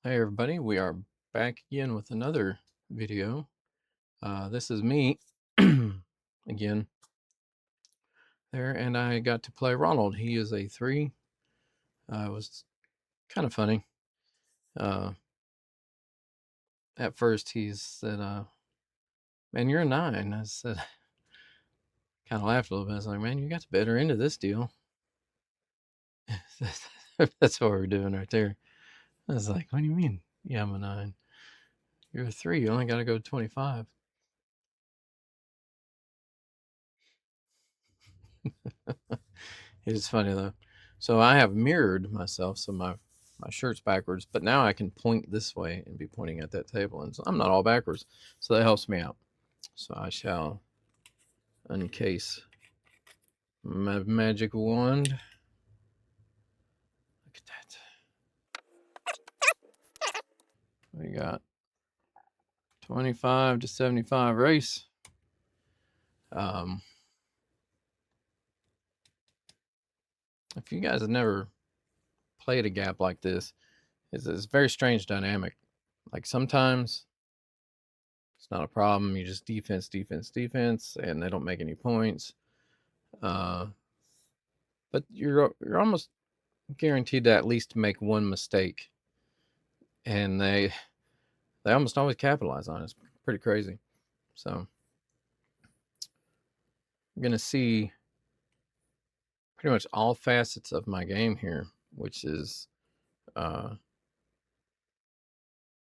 Hey everybody, we are back again with another video. This is me again there, and I got to play Ronald. He is a 3. It was kind of funny. Uh, at first he said, man, you're a 9. I said, kind of laughed a little bit. I was like, man, you got the better end of this deal. That's what we're doing right there. I was like, what do you mean? Yeah, I'm a 9. You're a 3. You only got to go 25. It is funny though. So I have mirrored myself, so my shirt's backwards, but now I can point this way and be pointing at that table, and so I'm not all backwards, so that helps me out. So I shall uncase my magic wand. Look at that. We got 25 to 75 race. If you guys have never played a gap like this, it's a very strange dynamic. Like sometimes it's not a problem. You just defense, defense, defense, and they don't make any points. But you're almost guaranteed to at least make one mistake, and they almost always capitalize on it. It's pretty crazy. So I'm gonna see pretty much all facets of my game here, which is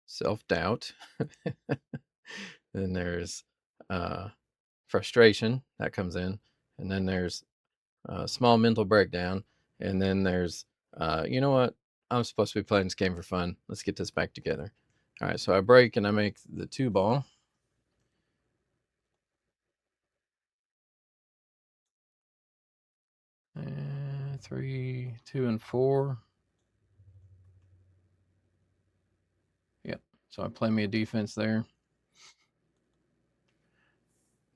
self-doubt. Then there's frustration that comes in, and then there's small mental breakdown, and then there's you know what, I'm supposed to be playing this game for fun, let's get this back together. All right, so I break and I make the 2 ball. And 3, 2, and 4. Yep, so I play me a defense there.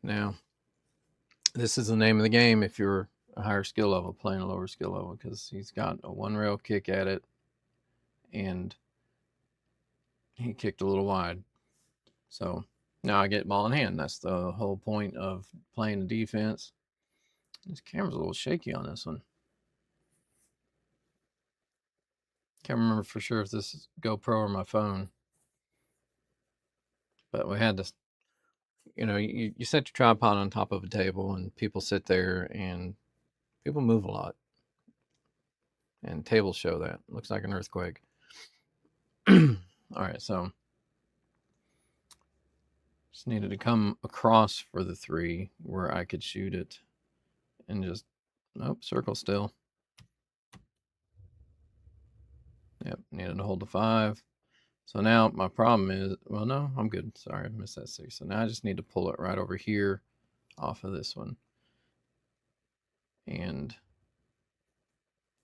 Now this is the name of the game if you're a higher skill level playing a lower skill level, because he's got a 1 rail kick at it, and he kicked a little wide. So now I get ball in hand. That's the whole point of playing the defense. This camera's a little shaky on this one. Can't remember for sure if this is GoPro or my phone. But we had this, you set your tripod on top of a table, and people sit there, and people move a lot. And tables show that. Looks like an earthquake. All right, so just needed to come across for the 3 where I could shoot it, and just, nope, circle still. Yep, needed to hold the 5. So now my problem is, well, no, I'm good. Sorry, I missed that 6. So now I just need to pull it right over here off of this one. And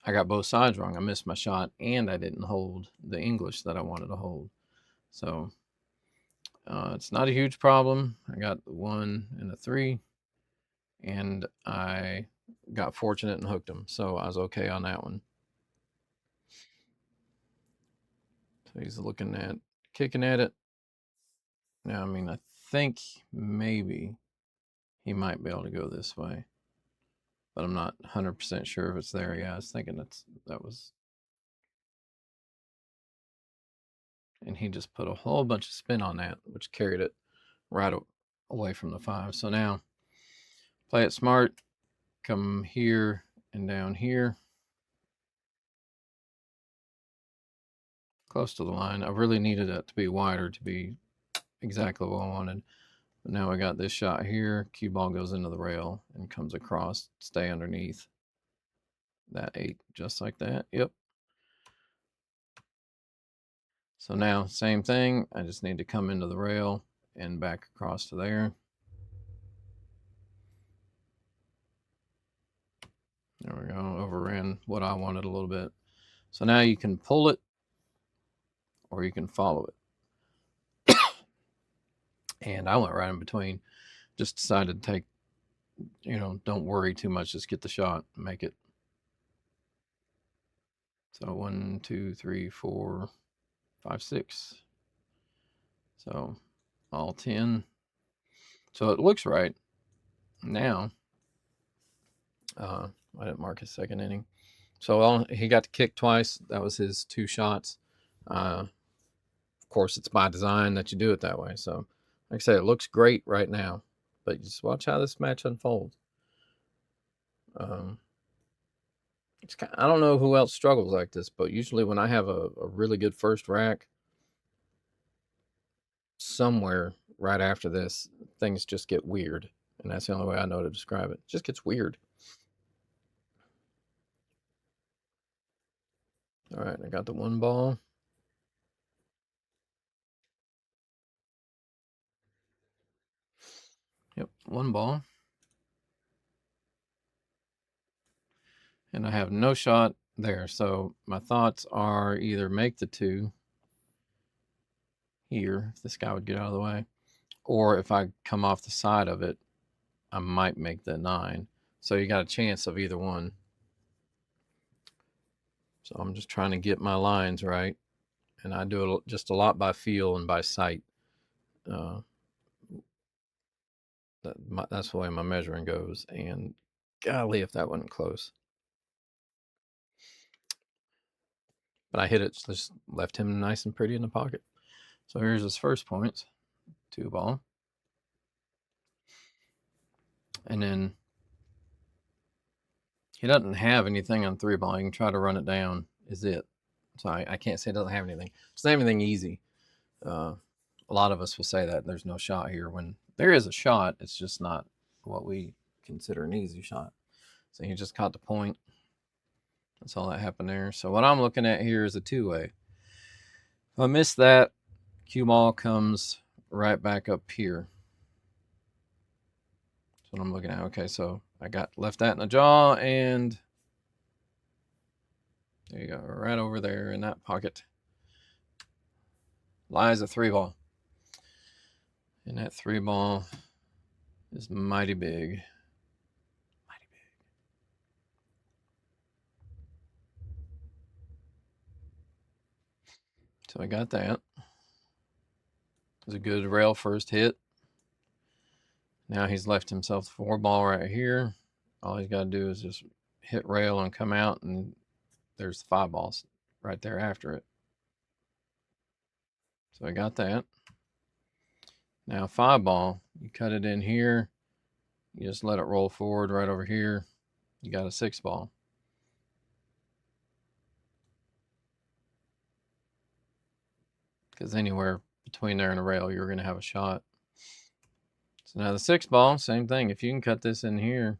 I got both sides wrong. I missed my shot, and I didn't hold the English that I wanted to hold. So it's not a huge problem. I got the 1 and a 3, and I got fortunate and hooked them. So I was okay on that one. So he's looking at kicking at it. Now, I mean, I think maybe he might be able to go this way, but I'm not 100% sure if it's there. Yeah, I was thinking that was, and he just put a whole bunch of spin on that, which carried it right away from the 5. So now, play it smart, come here and down here, close to the line. I really needed it to be wider to be exactly what I wanted. But now I got this shot here. Cue ball goes into the rail and comes across, stay underneath that 8, just like that. Yep. So now, same thing. I just need to come into the rail and back across to there. There we go. Overran what I wanted a little bit. So now you can pull it or you can follow it. And I went right in between. Just decided to take, don't worry too much. Just get the shot, make it. So 1, 2, 3, 4. 5, 6. So all 10. So it looks right now. I didn't mark his second inning. So he got to kick twice. That was his 2 shots. Of course, it's by design that you do it that way. So, like I say, it looks great right now. But just watch how this match unfolds. I don't know who else struggles like this, but usually when I have a really good first rack, somewhere right after this, things just get weird. And that's the only way I know to describe it. It just gets weird. All right, I got the 1 ball. Yep, 1 ball. And I have no shot there. So my thoughts are either make the 2 here, if this guy would get out of the way, or if I come off the side of it, I might make the 9. So you got a chance of either one. So I'm just trying to get my lines right. And I do it just a lot by feel and by sight. That's the way my measuring goes. And golly, if that wasn't close. But I hit it, just left him nice and pretty in the pocket. So here's his first points. 2 ball. And then he doesn't have anything on 3 ball. You can try to run it down, is it. So I can't say it doesn't have anything. It's not anything easy. A lot of us will say that there's no shot here when there is a shot. It's just not what we consider an easy shot. So he just caught the point. That's all that happened there. So what I'm looking at here is a 2-way. If I miss that, cue ball comes right back up here. That's what I'm looking at. Okay, so I got left that in the jaw, and there you go, right over there in that pocket lies a 3 ball. And that 3 ball is mighty big. Mighty big. So I got that. It was a good rail first hit. Now he's left himself the 4 ball right here. All he's got to do is just hit rail and come out, and there's the 5 balls right there after it. So I got that. Now 5 ball, you cut it in here. You just let it roll forward right over here. You got a 6 ball. Because anywhere between there and the rail, you're going to have a shot. So now the 6 ball, same thing. If you can cut this in here,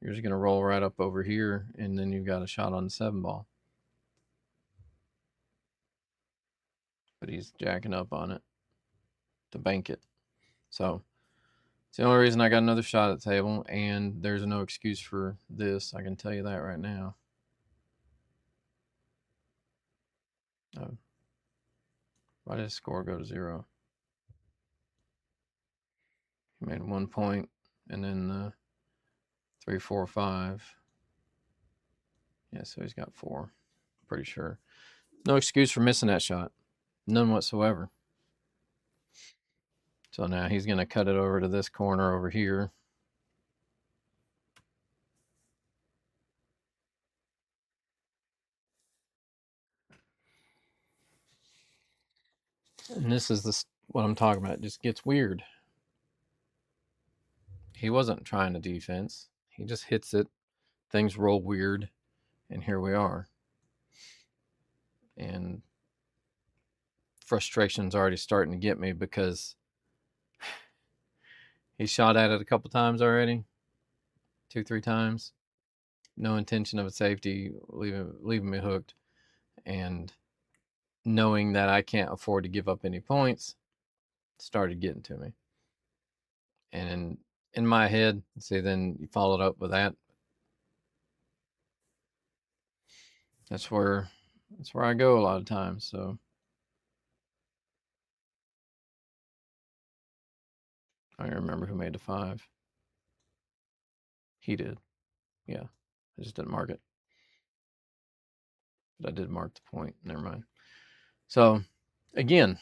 you're just going to roll right up over here, and then you've got a shot on the 7 ball. But he's jacking up on it to bank it. So it's the only reason I got another shot at the table, and there's no excuse for this. I can tell you that right now. Why did his score go to 0? He made 1 point, and then 3, 4, 5. Yeah, so he's got 4. Pretty sure. No excuse for missing that shot. None whatsoever. So now he's going to cut it over to this corner over here. And this is what I'm talking about. It just gets weird. He wasn't trying to defense. He just hits it. Things roll weird. And here we are. And frustration's already starting to get me because he shot at it a couple times already. 2, 3 times. No intention of a safety, leaving me hooked. And knowing that I can't afford to give up any points started getting to me. And in my head, see, then you followed up with that. That's where I go a lot of times. So I don't remember who made the 5. He did. Yeah. I just didn't mark it. But I did mark the point. Never mind. So again,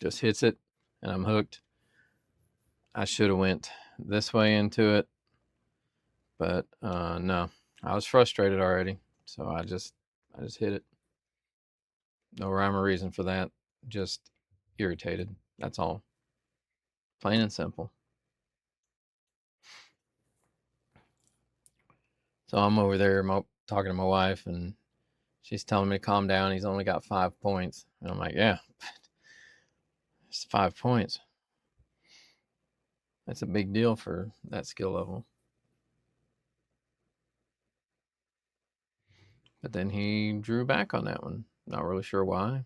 just hits it, and I'm hooked. I should have went this way into it, but no, I was frustrated already, so I just hit it. No rhyme or reason for that. Just irritated. That's all. Plain and simple. So I'm over there talking to my wife, and she's telling me to calm down. He's only got 5 points. And I'm like, yeah, it's 5 points. That's a big deal for that skill level. But then he drew back on that one. Not really sure why.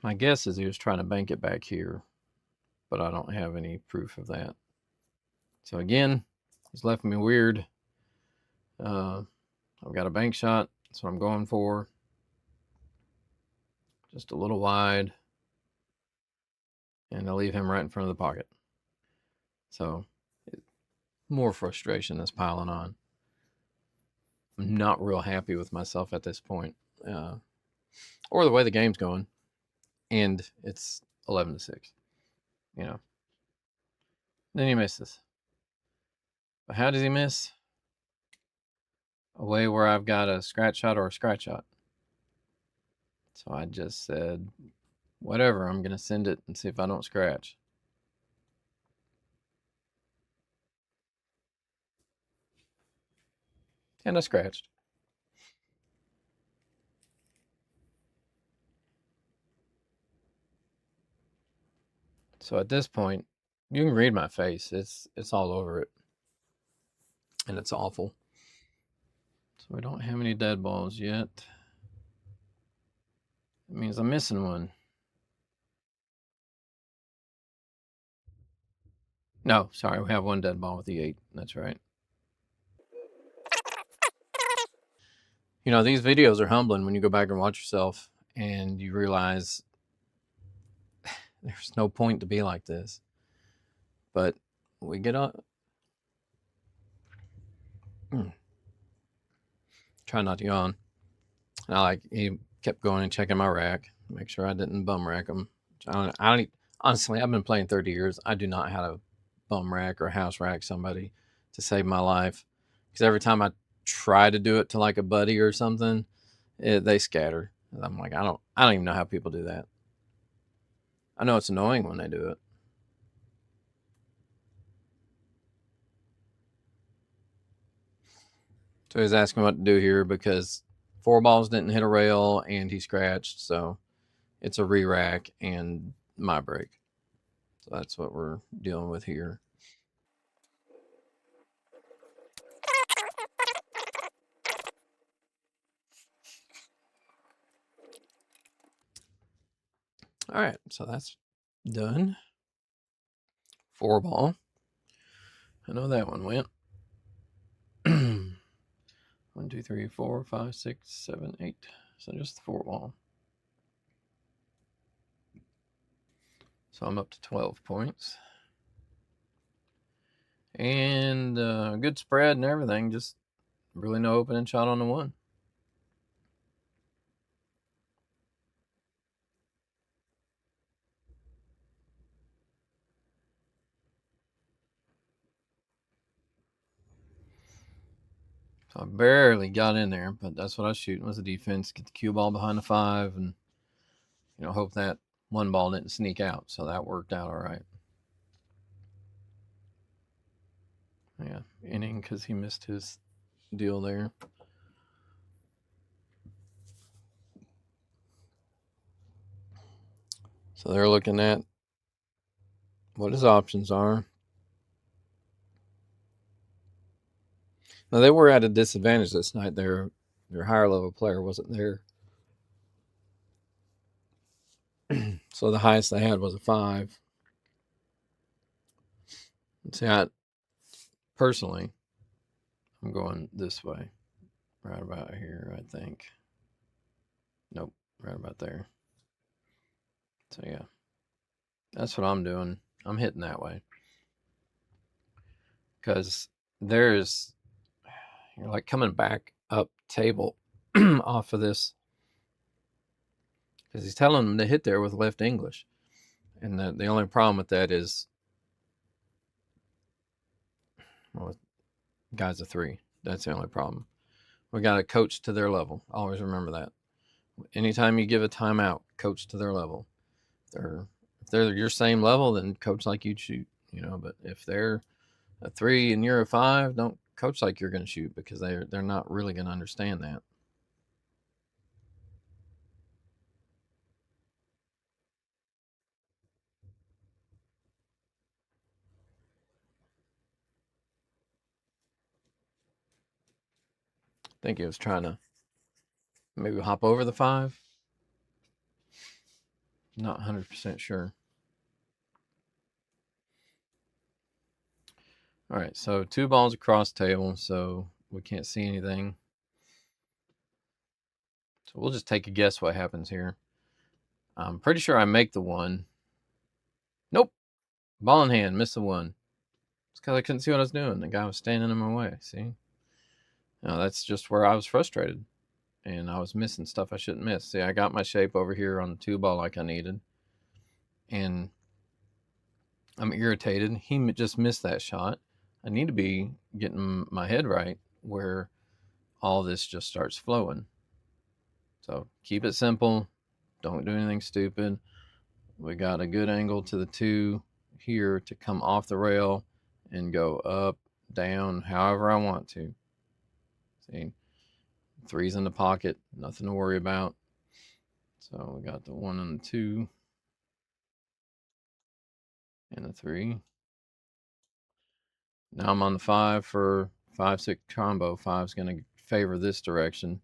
My guess is he was trying to bank it back here, but I don't have any proof of that. So again, he's left me weird. I've got a bank shot. That's what I'm going for. Just a little wide. And I leave him right in front of the pocket. So more frustration that's piling on. I'm not real happy with myself at this point, or the way the game's going. And it's 11-6. You know. Then he misses. But how does he miss? A way where I've got a scratch shot or a scratch shot. So I just said, whatever, I'm going to send it and see if I don't scratch. And I scratched. So at this point, you can read my face. It's all over it. And it's awful. So we don't have any dead balls yet. It means I'm missing one. No, sorry, we have one dead ball with the 8. That's right. You know, these videos are humbling when you go back and watch yourself and you realize there's no point to be like this. But we get up. Try not to yawn. And he kept going and checking my rack, make sure I didn't bum rack him. I don't honestly, I've been playing 30 years. I do not know how to bum rack or house rack somebody to save my life. Because every time I try to do it to like a buddy or something, they scatter. And I'm like, I don't even know how people do that. I know it's annoying when they do it. So he's asking what to do here because 4 balls didn't hit a rail and he scratched. So it's a re-rack and my break. So that's what we're dealing with here. All right, so that's done. 4 ball. I know that one went. 1, 2, 3, 4, 5, 6, 7, 8. So just the 4 ball. So I'm up to 12 points. And good spread and everything. Just really no opening shot on the 1. So I barely got in there, but that's what I was shooting was the defense. Get the cue ball behind the 5 and, hope that 1 ball didn't sneak out. So that worked out all right. Yeah, inning because he missed his deal there. So they're looking at what his options are. Now they were at a disadvantage this night. Their higher level player wasn't there. So the highest they had was a 5. See, personally, I'm going this way. Right about here, I think. Nope, right about there. So yeah, that's what I'm doing. I'm hitting that way. because there's you're like coming back up table off of this because he's telling them to hit there with left English, and the only problem with that is, well, guys of three. That's the only problem. We got to coach to their level. Always remember that. Anytime you give a timeout, coach to their level. If they're your same level, then coach like you'd shoot. But if they're a 3 and you're a 5, don't coach like you're going to shoot, because they're not really going to understand that. I think he was trying to maybe hop over the 5. Not 100% sure. All right, so 2 balls across table, so we can't see anything. So we'll just take a guess what happens here. I'm pretty sure I make the 1. Nope. Ball in hand, miss the 1. It's because I couldn't see what I was doing. The guy was standing in my way. See? No, that's just where I was frustrated. And I was missing stuff I shouldn't miss. See, I got my shape over here on the 2 ball like I needed. And I'm irritated. He just missed that shot. I need to be getting my head right where all this just starts flowing. So keep it simple. Don't do anything stupid. We got a good angle to the 2 here to come off the rail and go up, down, however I want to. See, 3's in the pocket, nothing to worry about. So we got the 1 and the 2 and the 3. Now I'm on the 5 for 5-6 combo. 5's going to favor this direction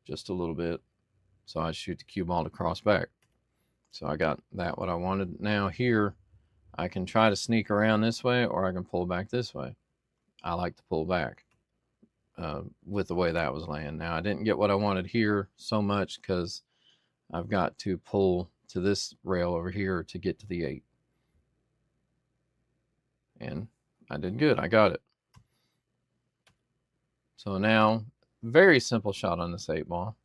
just a little bit. So I shoot the cue ball to cross back. So I got that what I wanted. Now here, I can try to sneak around this way, or I can pull back this way. I like to pull back with the way that was laying. Now I didn't get what I wanted here so much because I've got to pull to this rail over here to get to the 8. And I did good. I got it. So now, very simple shot on this 8 ball.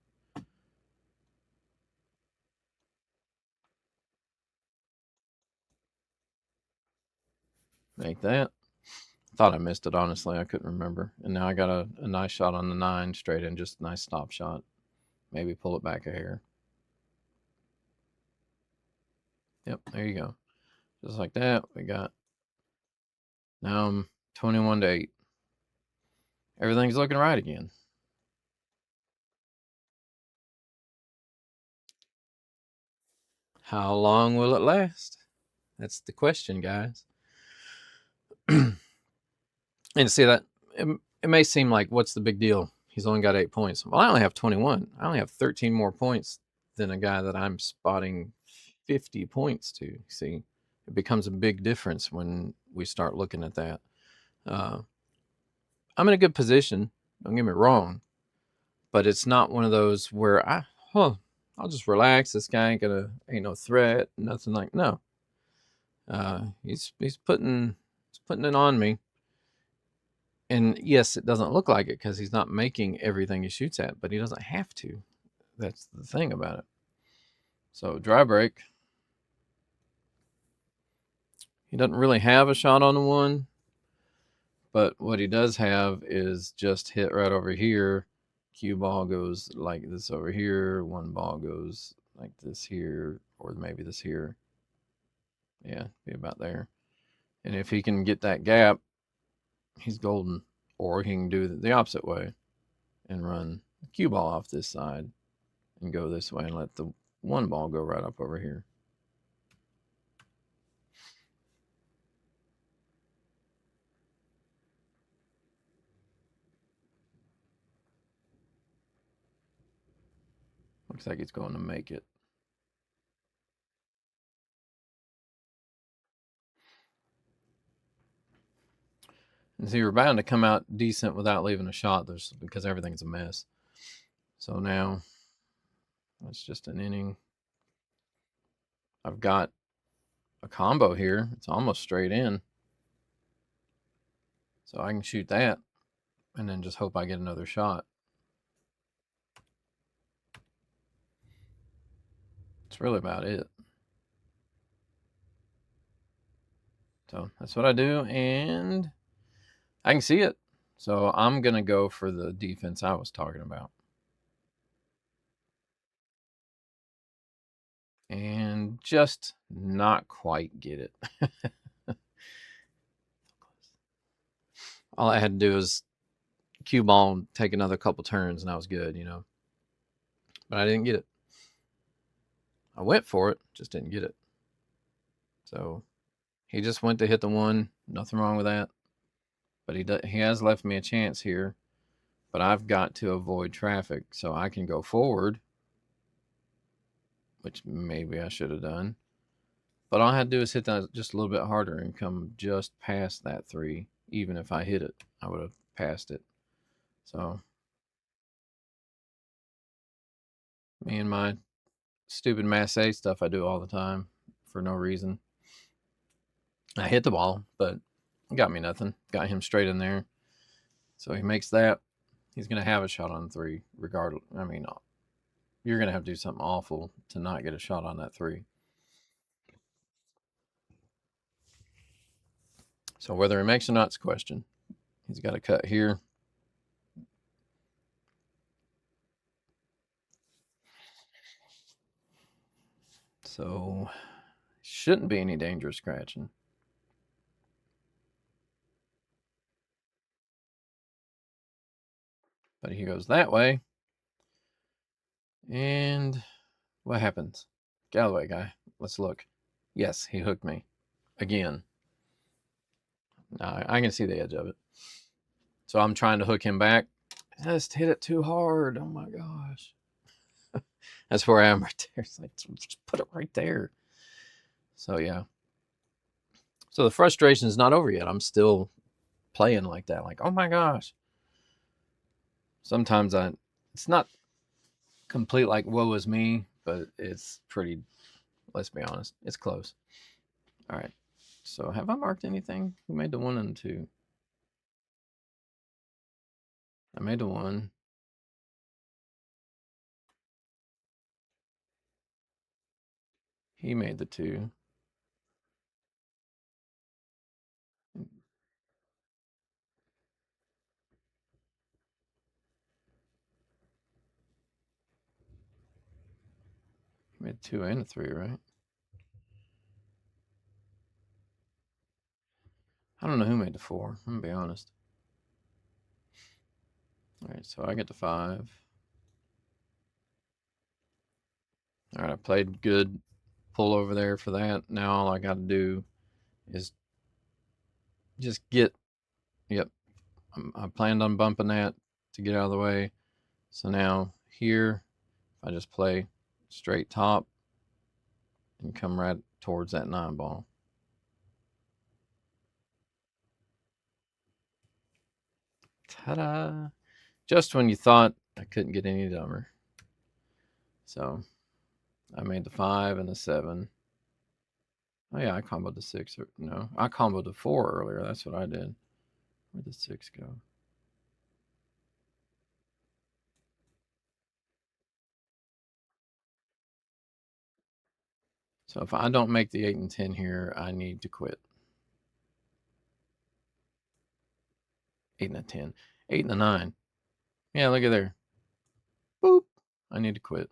Make that. Thought I missed it, honestly. I couldn't remember. And now I got a nice shot on the 9 straight in, just a nice stop shot. Maybe pull it back a hair. Yep, there you go. Just like that, we got, now I'm 21 to 8. Everything's looking right again. How long will it last? That's the question, guys. And see that it may seem like, what's the big deal? He's only got 8 points. Well, I only have 21. I only have 13 more points than a guy that I'm spotting 50 points to. See, it becomes a big difference when we start looking at that. I'm in a good position. Don't get me wrong, but it's not one of those where I'll just relax. This guy ain't no threat, nothing like, no. He's putting it on me. And yes, it doesn't look like it because he's not making everything he shoots at, but he doesn't have to. That's the thing about it. So dry break. He doesn't really have a shot on the 1, but what he does have is just hit right over here. Cue ball goes like this over here. 1 ball goes like this here, or maybe this here. Yeah, be about there. And if he can get that gap, he's golden. Or he can do the opposite way and run the cue ball off this side and go this way and let the 1 ball go right up over here. Looks like he's going to make it. And so you're bound to come out decent without leaving a shot, because everything's a mess. So now that's just an inning. I've got a combo here. It's almost straight in. So I can shoot that and then just hope I get another shot. That's really about it. So that's what I do, and I can see it. So I'm going to go for the defense I was talking about. And just not quite get it. All I had to do was cue ball and take another couple turns, and I was good, But I didn't get it. I went for it, just didn't get it. So he just went to hit the one. Nothing wrong with that. But he has left me a chance here. But I've got to avoid traffic so I can go forward, which maybe I should have done. But all I had to do is hit that just a little bit harder and come just past that 3. Even if I hit it, I would have passed it. So me and my stupid Mass A stuff I do all the time for no reason. I hit the ball, but got me nothing. Got him straight in there. So he makes that. He's going to have a shot on 3 regardless. I mean, you're going to have to do something awful to not get a shot on that 3. So whether he makes or not's a question. He's got a cut here. So shouldn't be any danger of scratching. But he goes that way. And what happens? Get out of the way, guy. Let's look. Yes, he hooked me. Again. I can see the edge of it. So I'm trying to hook him back. I just hit it too hard. Oh my gosh. That's where I am right there. It's like, just put it right there. So yeah. So the frustration is not over yet. I'm still playing like that. Like, oh my gosh. Sometimes it's not complete like woe is me, but it's pretty, let's be honest, it's close. All right. So have I marked anything? Who made the 1 and the 2? I made the 1. He made the 2. He made 2 and a 3, right? I don't know who made the 4. I'm gonna be honest. All right, so I get the 5. All right, I played good pull over there for that. Now all I got to do is just get, yep, I planned on bumping that to get out of the way. So now here, if I just play straight top and come right towards that 9 ball. Ta-da! Just when you thought I couldn't get any dumber. So I made the 5 and the 7. Oh yeah, I comboed the 6. No, I comboed the 4 earlier. That's what I did. Where'd the 6 go? So if I don't make the 8 and 10 here, I need to quit. 8 and a 10. 8 and a 9. Yeah, look at there. Boop. I need to quit.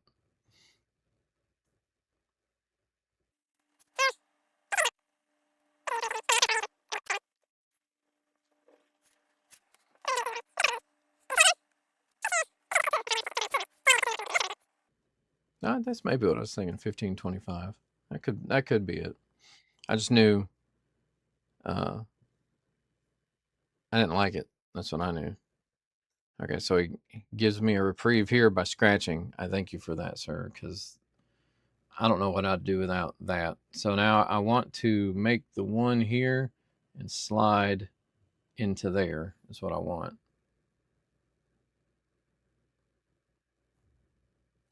That's maybe what I was thinking. 15-25. That could be it. I just knew I didn't like it. That's what I knew. Okay, so he gives me a reprieve here by scratching. I thank you for that, sir, because I don't know what I'd do without that. So now I want to make the 1 here and slide into there is what I want.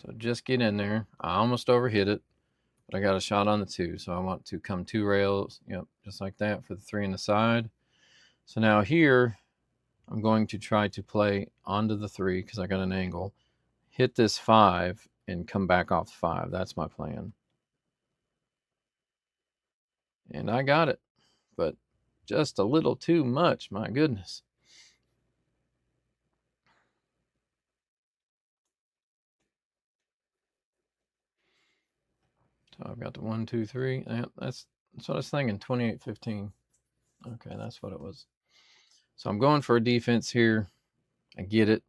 So just get in there. I almost overhit it, but I got a shot on the 2. So I want to come 2 rails, yep, just like that for the 3 on the side. So now here, I'm going to try to play onto the 3 because I got an angle, hit this 5, and come back off the 5. That's my plan. And I got it, but just a little too much, my goodness. So I've got the 1, 2, 3. Yeah, that's what I was thinking, 28-15. Okay, that's what it was. So I'm going for a defense here. I get it.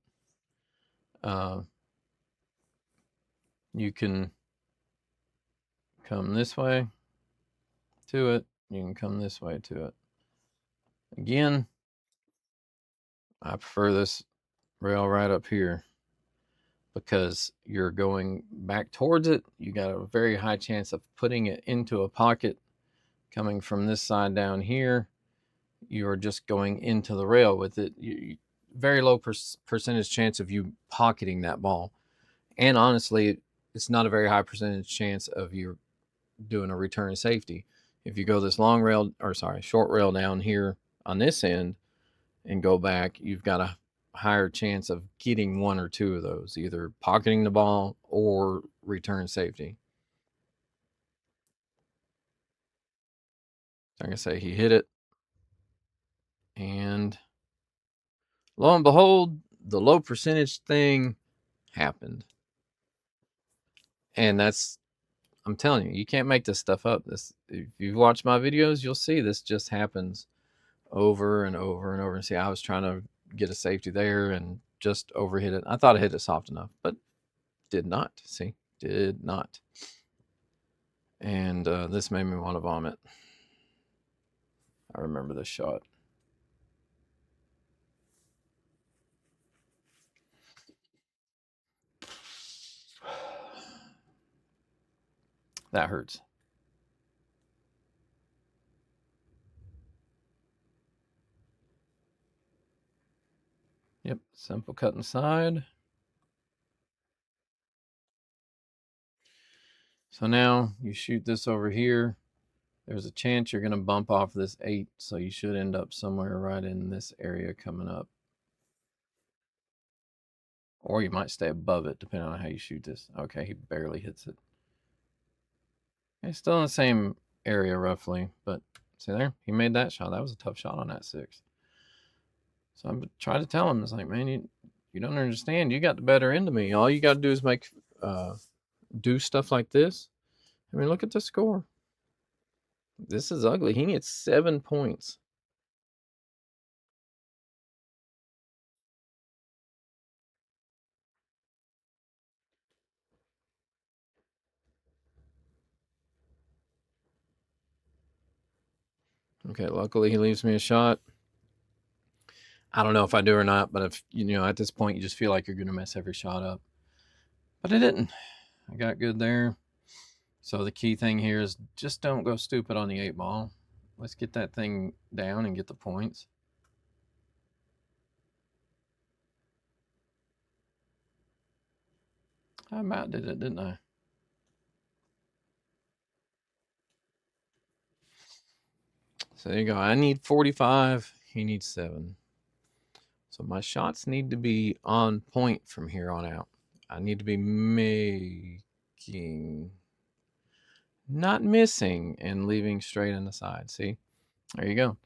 You can come this way to it. You can come this way to it. Again, I prefer this rail right up here because you're going back towards it. You got a very high chance of putting it into a pocket. Coming from this side down here, you're just going into the rail with it. Very low percentage chance of you pocketing that ball. And honestly, it's not a very high percentage chance of you doing a return safety. If you go this short rail down here on this end and go back, you've got a higher chance of getting 1 or 2 of those, either pocketing the ball or return safety. Like I say, he hit it, and lo and behold, the low percentage thing happened. And I'm telling you, you can't make this stuff up. If you've watched my videos, you'll see this just happens over and over and over. And see, I was trying to get a safety there and just overhit it. I thought I hit it soft enough, but did not. See, did not. And this made me want to vomit. I remember this shot. That hurts. Yep, simple cut inside. So now you shoot this over here. There's a chance you're going to bump off this 8, so you should end up somewhere right in this area coming up. Or you might stay above it, depending on how you shoot this. Okay, he barely hits it. It's still in the same area, roughly. But see there? He made that shot. That was a tough shot on that 6. So I'm trying to tell him, it's like, man, you don't understand. You got the better end of me. All you got to do is do stuff like this. I mean, look at the score. This is ugly. He needs 7 points. Okay, luckily he leaves me a shot. I don't know if I do or not, but if at this point you just feel like you're going to mess every shot up. But I didn't. I got good there. So the key thing here is just don't go stupid on the 8 ball. Let's get that thing down and get the points. I about did it, didn't I? So there you go. I need 45. He needs 7. So my shots need to be on point from here on out. I need to be making, not missing, and leaving straight in the side. See? There you go.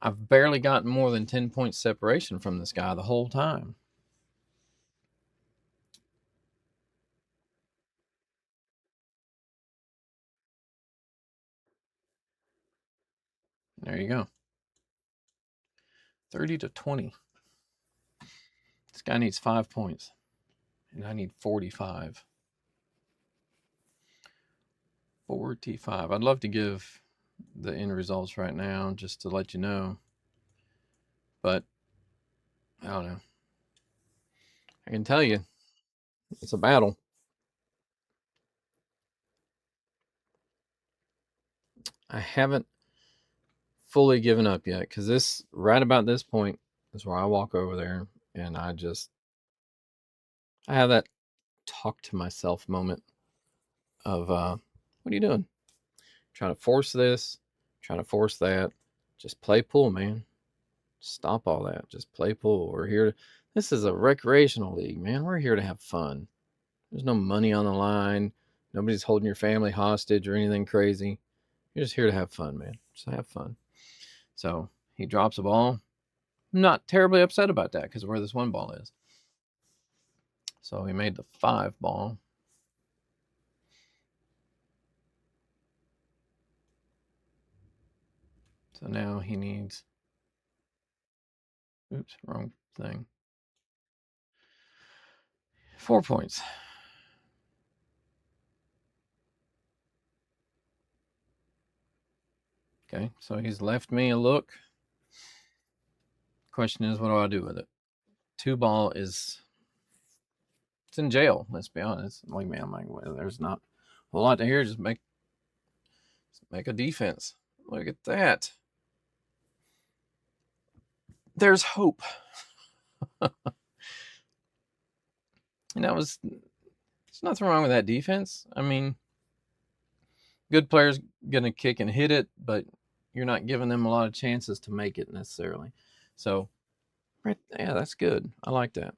I've barely gotten more than 10 points separation from this guy the whole time. There you go. 30-20. This guy needs 5 points, and I need 45. 45. I'd love to give the end results right now just to let you know, but I don't know. I can tell you, it's a battle. I haven't fully given up yet because right about this point is where I walk over there and I have that talk to myself moment of, what are you doing? Trying to force this, trying to force that. Just play pool, man. Stop all that. Just play pool. We're here. This is a recreational league, man. We're here to have fun. There's no money on the line. Nobody's holding your family hostage or anything crazy. You're just here to have fun, man. Just have fun. So he drops a ball. I'm not terribly upset about that because of where this one ball is. So he made the 5 ball. So now he needs, oops, wrong thing. 4 points. Okay, so he's left me a look. Question is, what do I do with it? 2 ball is, it's in jail, let's be honest. Like, man, I'm like, well, there's not a whole lot to here. Just make a defense. Look at that. There's hope. And there's nothing wrong with that defense. I mean, good players gonna kick and hit it, but you're not giving them a lot of chances to make it necessarily. So, right, yeah, that's good. I like that.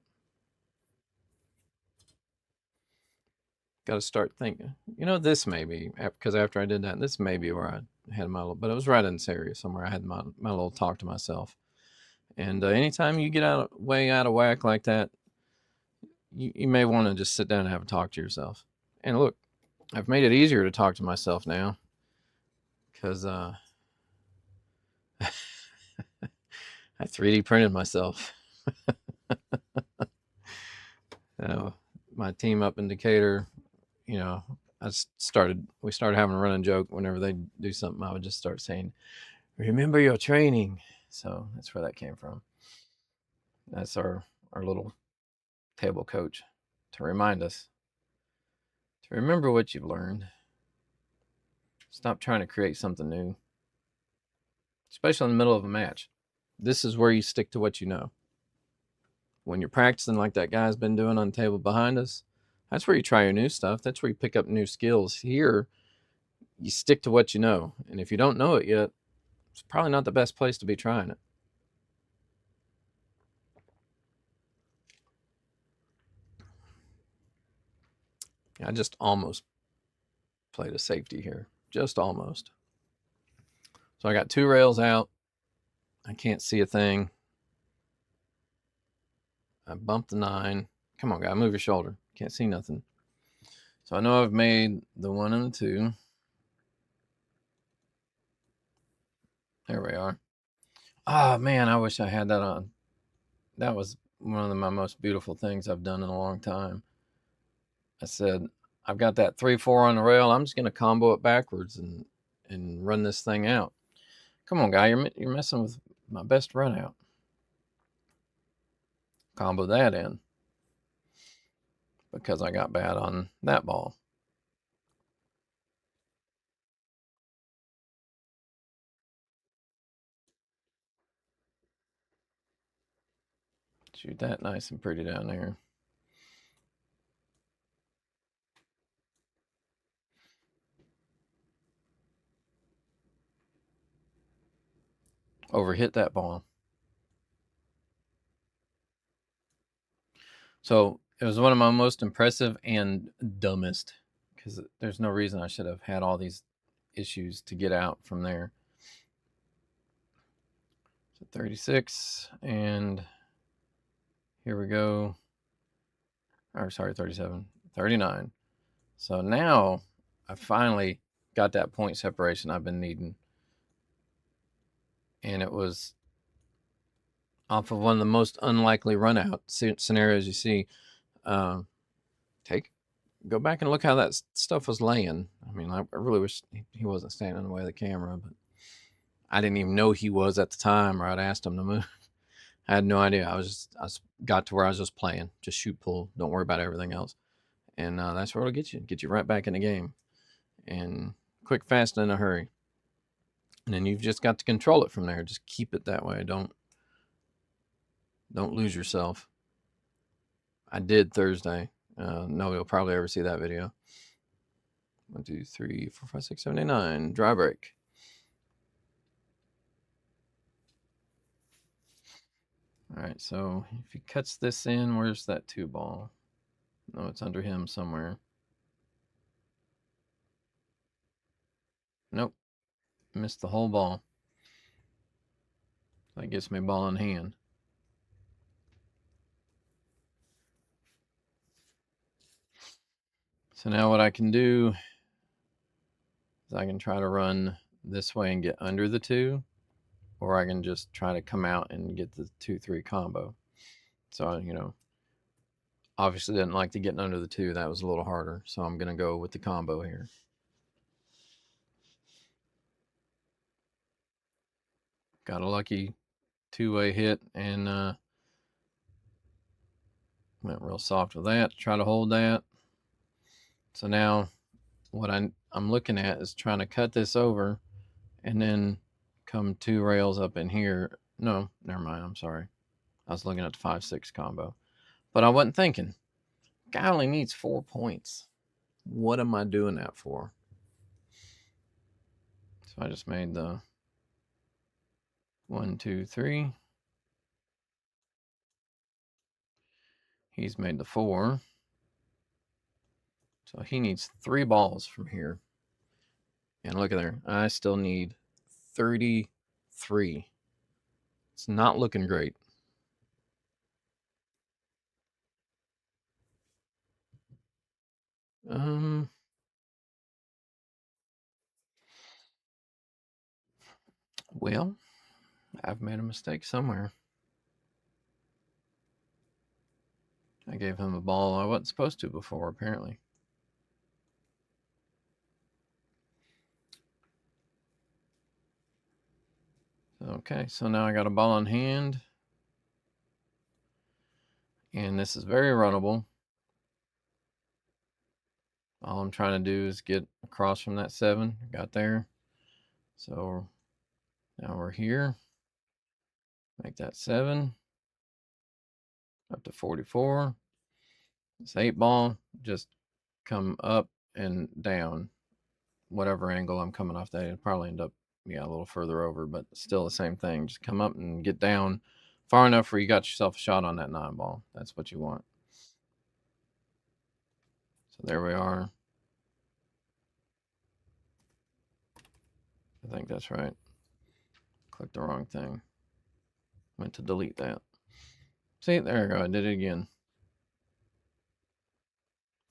Got to start thinking. This may be because after I did that, this may be where I had my little, but it was right in this area somewhere. I had my little talk to myself. And anytime you get way out of whack like that, you may want to just sit down and have a talk to yourself. And look, I've made it easier to talk to myself now because I 3D printed myself. My team up in Decatur, we started having a running joke whenever they do something. I would just start saying, "Remember your training." So that's where that came from. That's our little table coach to remind us to remember what you've learned. Stop trying to create something new, especially in the middle of a match. This is where you stick to what you know. When you're practicing like that guy's been doing on the table behind us, that's where you try your new stuff. That's where you pick up new skills. Here, you stick to what you know. And if you don't know it yet, it's probably not the best place to be trying it. I just almost played a safety here. Just almost. So I got 2 rails out. I can't see a thing. I bumped the 9. Come on, guy, move your shoulder. Can't see nothing. So I know I've made the 1 and the 2. There we are. Ah, man, I wish I had that on. That was one of my most beautiful things I've done in a long time. I said, I've got that 3-4 on the rail. I'm just going to combo it backwards and run this thing out. Come on, guy, you're messing with my best run out. Combo that in because I got bad on that ball. Shoot that nice and pretty down there. Overhit that ball. So it was one of my most impressive and dumbest because there's no reason I should have had all these issues to get out from there. So 36, and here we go. Or sorry, 37, 39. So now I finally got that point separation I've been needing. And it was off of one of the most unlikely run out scenarios you see. Go back and look how that stuff was laying. I mean, I really wish he wasn't standing in the way of the camera, but I didn't even know he was at the time, or I'd asked him to move. I had no idea. I got to where I was just playing, just shoot, pull, don't worry about everything else, and that's where it'll get you right back in the game, and quick, fast, and in a hurry. And then you've just got to control it from there. Just keep it that way. Don't lose yourself. I did Thursday. Nobody will probably ever see that video. 1, 2, 3, 4, 5, 6, 7, 8, 9. Dry break. All right, so if he cuts this in, where's that 2 ball? No, it's under him somewhere. Nope, missed the whole ball. That gets me ball in hand. So now what I can do is I can try to run this way and get under the 2, or I can just try to come out and get the 2-3 combo. So, obviously didn't like the getting under the 2. That was a little harder. So I'm going to go with the combo here. Got a lucky 2-way hit and went real soft with that. Try to hold that. So now what I'm looking at is trying to cut this over and then come 2 rails up in here. No, never mind. I'm sorry. I was looking at the 5-6 combo. But I wasn't thinking. Guy only needs 4 points. What am I doing that for? So I just made the 1, 2, 3. He's made the 4. So he needs 3 balls from here. And look at there. I still need 33. It's not looking great. Well, I've made a mistake somewhere. I gave him a ball I wasn't supposed to before, apparently. Okay, so now I got a ball in hand. And this is very runnable. All I'm trying to do is get across from that 7. Got there. So now we're here. Make that 7. Up to 44. This 8 ball, just come up and down. Whatever angle I'm coming off that, it'll probably end up, a little further over, but still the same thing. Just come up and get down far enough where you got yourself a shot on that 9 ball. That's what you want. So there we are. I think that's right. Clicked the wrong thing. Went to delete that. See, there we go. I did it again.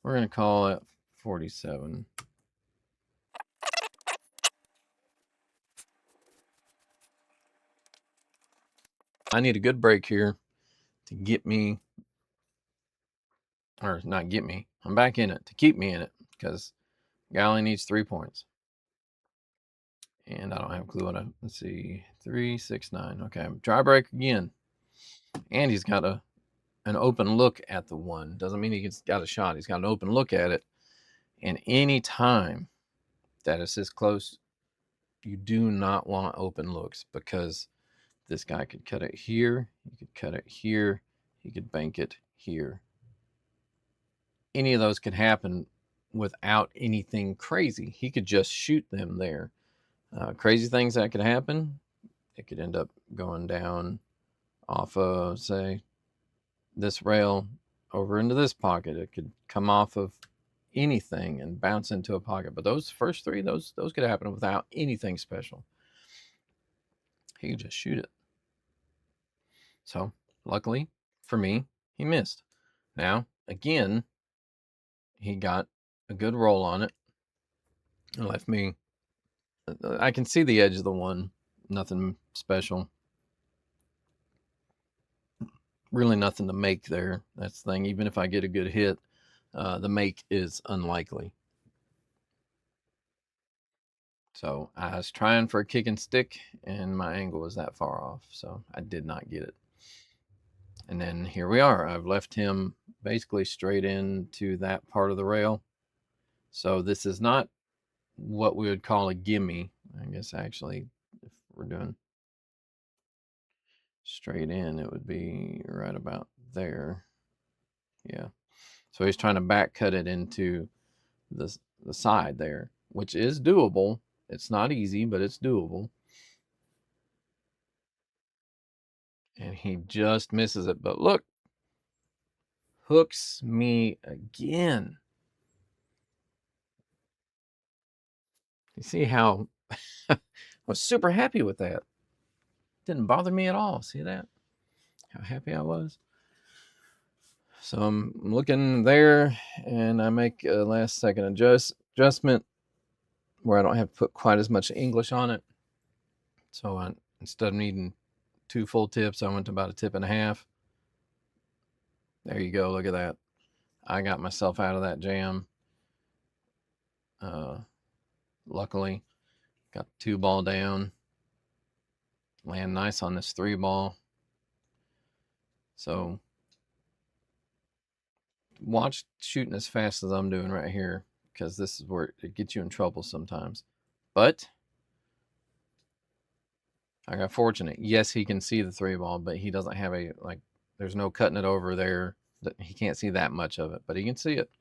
We're going to call it 47. I need a good break here to get me, or not get me. I'm back in it to keep me in it because guy only needs 3 points. And I don't have a clue what let's see, 3, 6, 9. Okay, dry break again. And he's got an open look at the 1. Doesn't mean he's got a shot. He's got an open look at it. And any time that it's this close, you do not want open looks because this guy could cut it here. He could cut it here. He could bank it here. Any of those could happen without anything crazy. He could just shoot them there. Crazy things that could happen. It could end up going down off of, say, this rail over into this pocket. It could come off of anything and bounce into a pocket. But those first 3, those could happen without anything special. He could just shoot it. So luckily for me, he missed. Now, again, he got a good roll on it. It left me, I can see the edge of the 1. Nothing special. Really nothing to make there. That's the thing. Even if I get a good hit, the make is unlikely. So I was trying for a kick and stick, and my angle was that far off. So I did not get it. And then here we are. I've left him basically straight into that part of the rail. So this is not what we would call a gimme. I guess actually, if we're doing straight in, it would be right about there. Yeah. So he's trying to back cut it into the side there, which is doable. It's not easy, but it's doable. and he just misses it. But look, hooks me again. You see how I was super happy with that. Didn't bother me at all. See that? How happy I was. So I'm looking there, and I make a last second adjustment where I don't have to put quite as much English on it. So instead of needing 2 full tips, I went to about a tip and a half. There you go. Look at that. I got myself out of that jam. Luckily, got the 2 ball down. Land nice on this 3 ball. So watch shooting as fast as I'm doing right here, because this is where it gets you in trouble sometimes. But I got fortunate. Yes, he can see the 3 ball, but he doesn't have there's no cutting it over there. He can't see that much of it, but he can see it.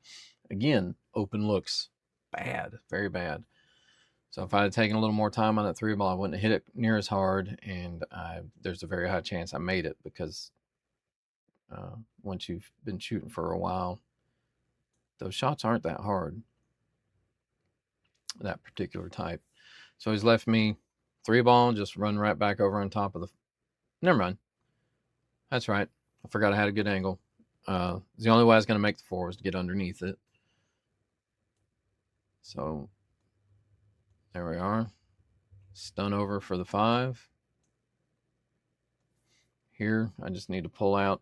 Again, open looks bad, very bad. So if I had taken a little more time on that 3 ball, I wouldn't have hit it near as hard, and there's a very high chance I made it, because once you've been shooting for a while, those shots aren't that hard, that particular type. So he's left me 3 ball, just run right back over on top of the. Never mind. That's right. I forgot I had a good angle. The only way I was going to make the 4 was to get underneath it. So there we are. Stun over for the 5. Here, I just need to pull out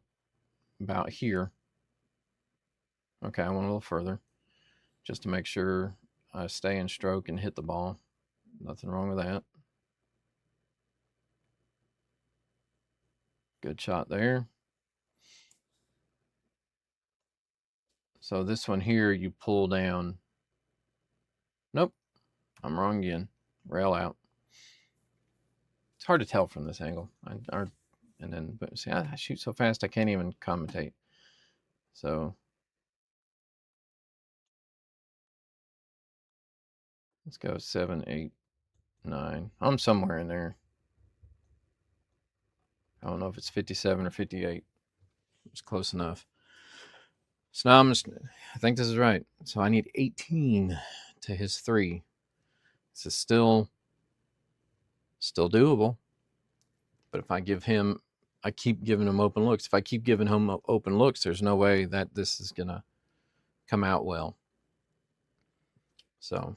about here. Okay, I went a little further, just to make sure I stay in stroke and hit the ball. Nothing wrong with that. Good shot there. So this one here, you pull down. Nope, I'm wrong again. Rail out. It's hard to tell from this angle. But see, I shoot so fast I can't even commentate. So let's go 7, 8, 9. I'm somewhere in there. I don't know if it's 57 or 58. It's close enough. So now I think this is right. So I need 18 to his 3. This is still doable. But if I keep giving him open looks. If I keep giving him open looks, there's no way that this is going to come out well. So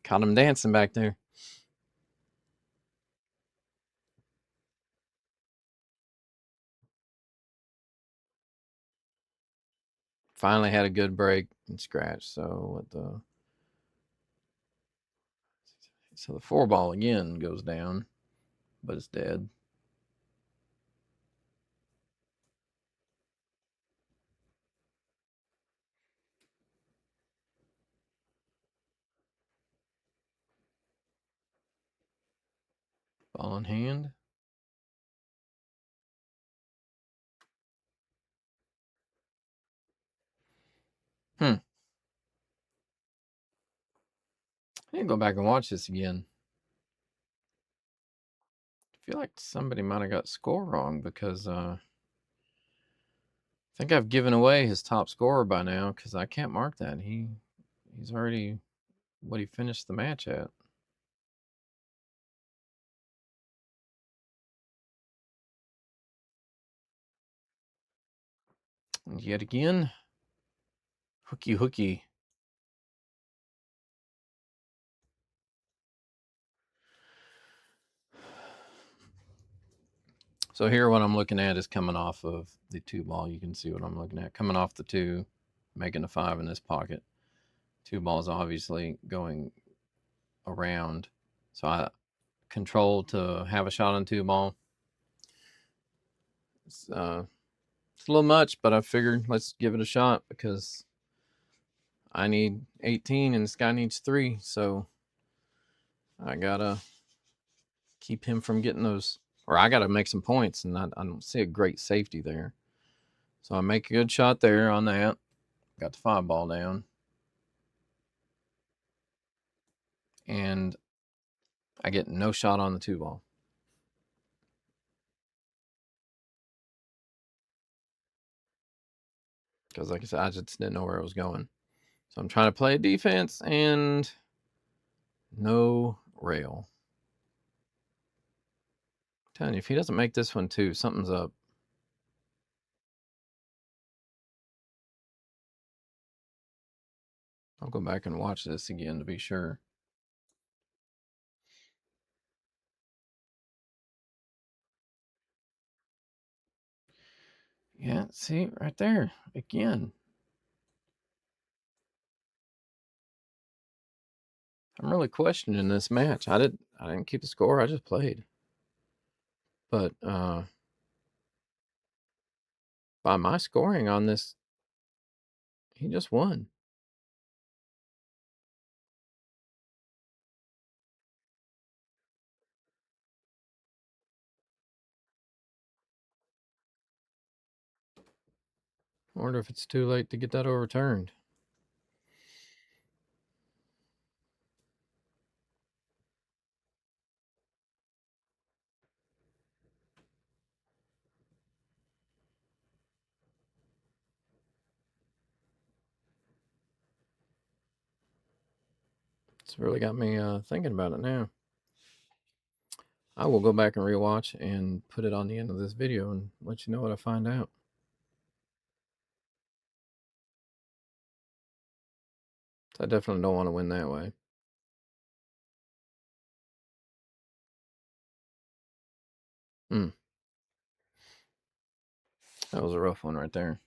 caught him dancing back there. Finally had a good break and scratch. So the 4 ball again goes down, but it's dead. Ball in hand. I need to go back and watch this again. I feel like somebody might have got score wrong, because I think I've given away his top scorer by now, because I can't mark that. He's already what he finished the match at. And yet again, hooky. So here what I'm looking at is coming off of the 2 ball. You can see what I'm looking at. Coming off the 2, making a 5 in this pocket. 2 balls obviously going around. So I control to have a shot on 2 ball. It's a little much, but I figured let's give it a shot, because I need 18 and this guy needs 3. So I got to keep him from getting those, or I got to make some points, and I don't see a great safety there. So I make a good shot there on that. Got the 5 ball down. And I get no shot on the 2 ball. because, like I said, I just didn't know where it was going. So I'm trying to play defense and no rail. I'm telling you, if he doesn't make this one too, something's up. I'll go back and watch this again to be sure. Yeah, see right there again. I'm really questioning this match. I didn't keep the score. I just played. But by my scoring on this, he just won. I wonder if it's too late to get that overturned. It's really got me thinking about it now. I will go back and rewatch and put it on the end of this video and let you know what I find out. I definitely don't want to win that way. That was a rough one right there.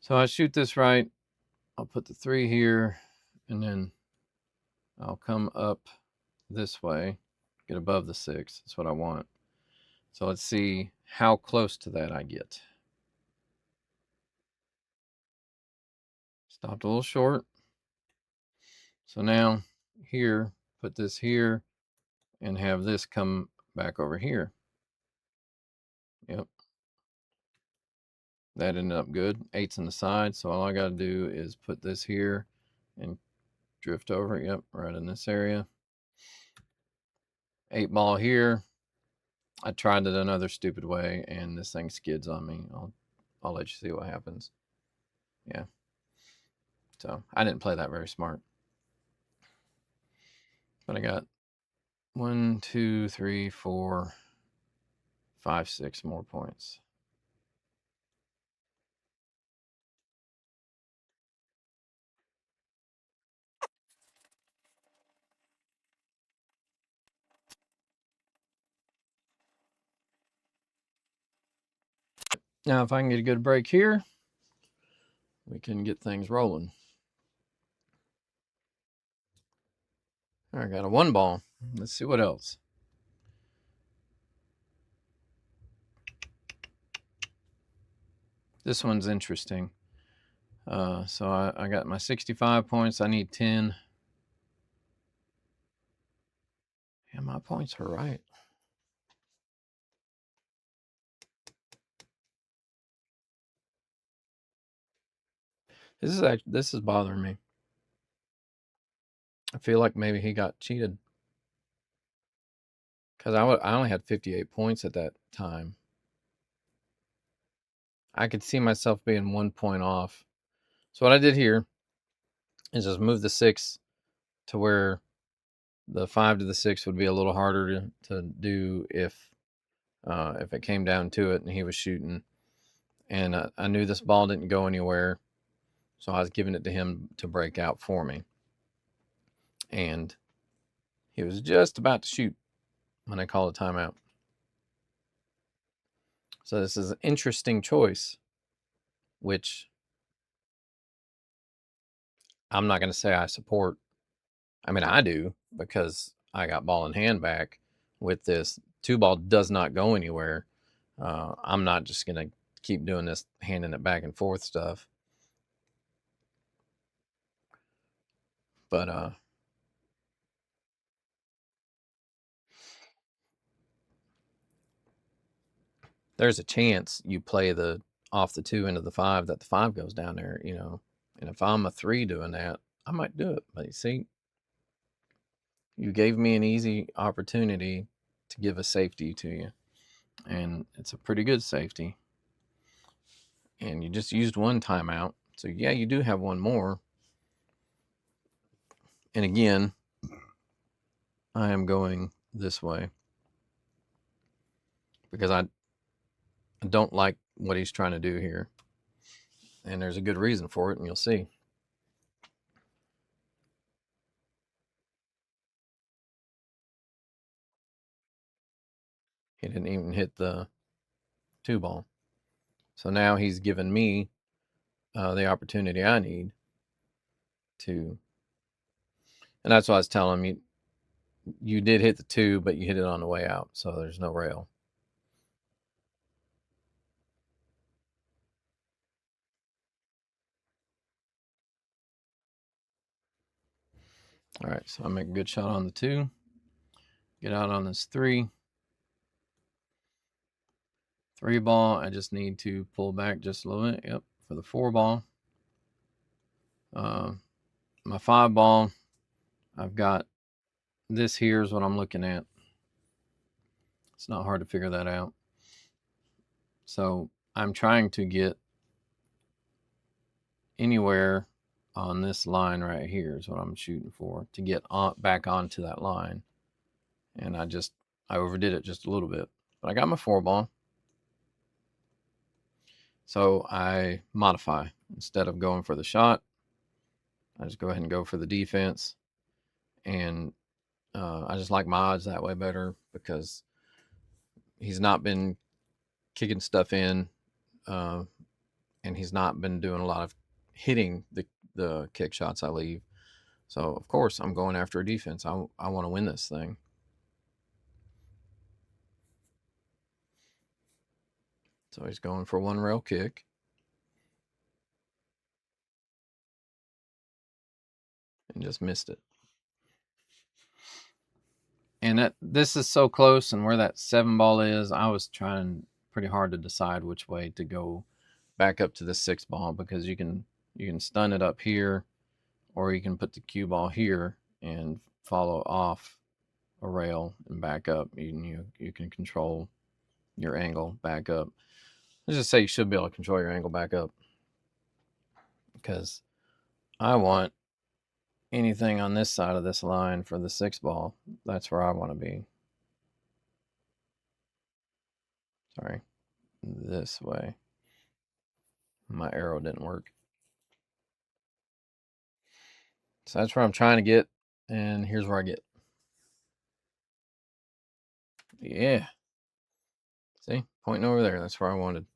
So I shoot this right. I'll put the 3 here, and then I'll come up this way, get above the 6. That's what I want. So let's see how close to that I get. Stopped a little short. So now here, put this here, and have this come back over here. Yep. That ended up good. 8's in the side, so all I got to do is put this here and drift over. Yep, right in this area. 8 ball here. I tried it another stupid way, and this thing skids on me. I'll let you see what happens. Yeah. So I didn't play that very smart. But I got 1, 2, 3, 4, 5, 6 more points. Now, if I can get a good break here, we can get things rolling. I got a 1 ball. Let's see what else. This one's interesting. So I got my 65 points. I need 10. Yeah, my points are right. This is bothering me. I feel like maybe he got cheated because I only had 58 points at that time. I could see myself being 1 point off. So what I did here is just move the 6 to where the 5 to the 6 would be a little harder to do if it came down to it and he was shooting. And I knew this ball didn't go anywhere, so I was giving it to him to break out for me. And he was just about to shoot when I called a timeout. So this is an interesting choice, which I'm not going to say I support. I mean, I do because I got ball in hand back with this. 2 ball does not go anywhere. I'm not just going to keep doing this handing it back and forth stuff. But there's a chance you play the off the 2 into the 5 that the 5 goes down there, you know. And if I'm a 3 doing that, I might do it. But you see, you gave me an easy opportunity to give a safety to you. And it's a pretty good safety. And you just used one timeout. So yeah, you do have one more. And again, I am going this way because I don't like what he's trying to do here. And there's a good reason for it, and you'll see. He didn't even hit the 2 ball. So now he's given me the opportunity I need to. And that's what I was telling him. You did hit the 2, but you hit it on the way out. So there's no rail. All right, so I make a good shot on the 2. Get out on this 3. 3 ball, I just need to pull back just a little bit. Yep, for the 4 ball. My 5 ball, I've got this here is what I'm looking at. It's not hard to figure that out. So I'm trying to get anywhere on this line right here is what I'm shooting for, to get back onto that line. And I overdid it just a little bit. But I got my 4 ball. So I modify. Instead of going for the shot, I just go ahead and go for the defense. And I just like my odds that way better because he's not been kicking stuff in, and he's not been doing a lot of hitting the kick shots I leave. So, of course, I'm going after a defense. I want to win this thing. So he's going for one rail kick. And just missed it. And this is so close, and where that 7 ball is, I was trying pretty hard to decide which way to go back up to the 6 ball, because you can stun it up here, or you can put the cue ball here and follow off a rail and back up. You can control your angle back up. Let's just say you should be able to control your angle back up, because I want anything on this side of this line for the 6 ball. That's where I want to be. Sorry, this way. My arrow didn't work. So that's where I'm trying to get, and here's where I get. Yeah. See, pointing over there. That's where I wanted.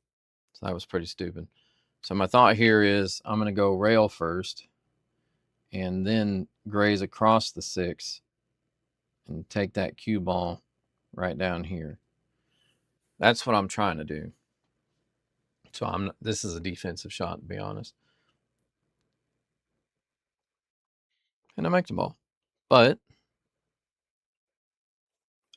So that was pretty stupid. So my thought here is I'm going to go rail first and then graze across the 6 and take that cue ball right down here. That's what I'm trying to do. So this is a defensive shot, to be honest. And I make the ball. But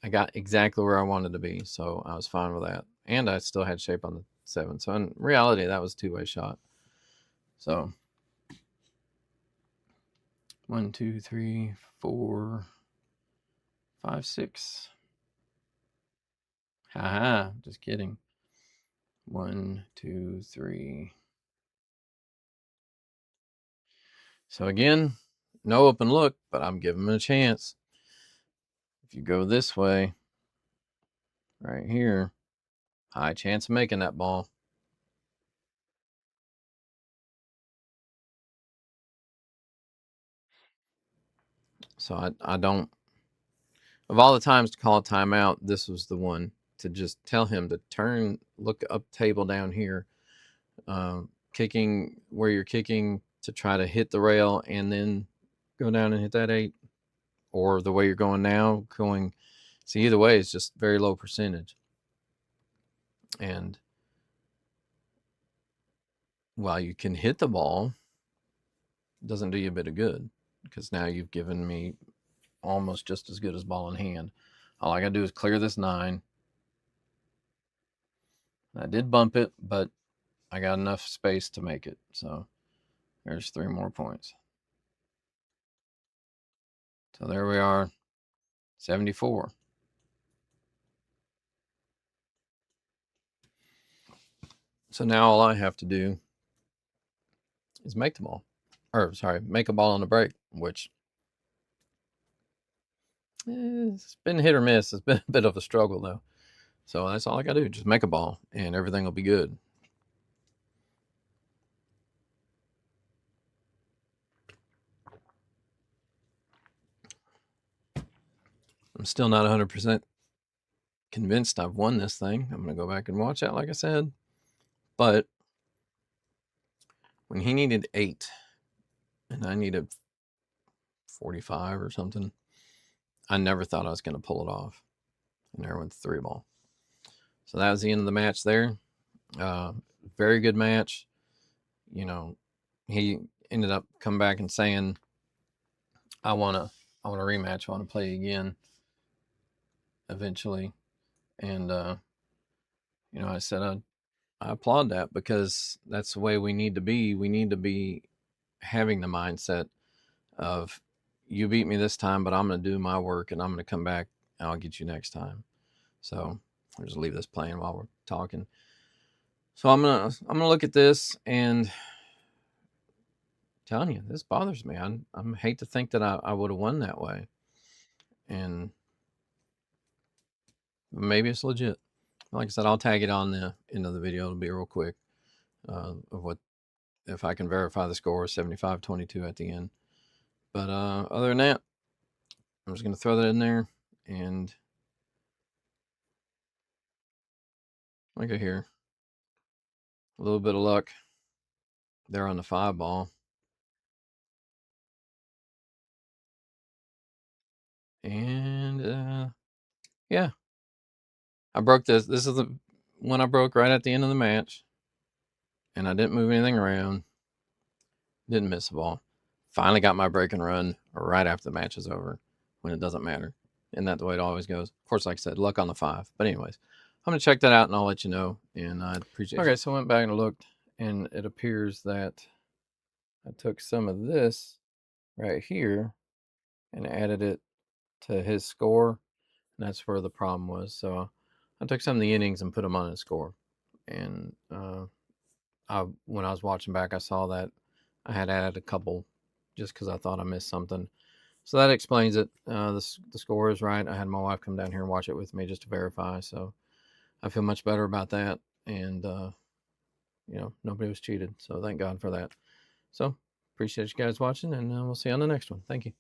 I got exactly where I wanted to be, so I was fine with that. And I still had shape on the 7. So in reality, that was a 2-way shot. So 1, 2, 3, 4, 5, 6. Haha, just kidding. 1, 2, 3. So again, no open look, but I'm giving him a chance. If you go this way, right here, high chance of making that ball. So I don't, of all the times to call a timeout, this was the one to just tell him to turn, look up table down here, kicking where you're kicking to try to hit the rail and then go down and hit that 8, or the way you're going now, see, either way, it's just very low percentage. And while you can hit the ball, it doesn't do you a bit of good, because now you've given me almost just as good as ball in hand. All I got to do is clear this 9. I did bump it, but I got enough space to make it. So there's 3 more points. So there we are, 74. So now all I have to do is make the ball. Or, sorry, make a ball on the break, which it's been hit or miss. It's been a bit of a struggle, though. So that's all I got to do. Just make a ball, and everything will be good. I'm still not 100% convinced I've won this thing. I'm going to go back and watch that, like I said. But when he needed 8 and I needed 45 or something, I never thought I was going to pull it off. And there went the 3 ball. So that was the end of the match there. Very good match. You know, he ended up coming back and saying, I want a rematch. I want to play again eventually. And, you know, I said, I applaud that, because that's the way we need to be. We need to be having the mindset of, you beat me this time, but I'm going to do my work and I'm going to come back and I'll get you next time. So I'll just leave this playing while we're talking. So I'm gonna look at this, and telling you, this bothers me. I hate to think that I would have won that way, and maybe it's legit. Like I said, I'll tag it on the end of the video. It'll be real quick, of what, if I can verify the score, 75-22 at the end. But other than that, I'm just gonna throw that in there, and look at here, a little bit of luck there on the 5 ball, and yeah, I broke this. This is the one I broke right at the end of the match, and I didn't move anything around. Didn't miss the ball. Finally got my break and run right after the match is over, when it doesn't matter. Isn't that the way it always goes? Of course, like I said, luck on the 5. But anyways, I'm going to check that out, and I'll let you know. And I appreciate it. Okay, so I went back and looked, and it appears that I took some of this right here and added it to his score. And that's where the problem was. So I took some of the innings and put them on his score. And when I was watching back, I saw that I had added a couple just because I thought I missed something. So that explains it. The score is right. I had my wife come down here and watch it with me just to verify. So I feel much better about that. And, you know, nobody was cheated. So thank God for that. So appreciate you guys watching, and we'll see you on the next one. Thank you.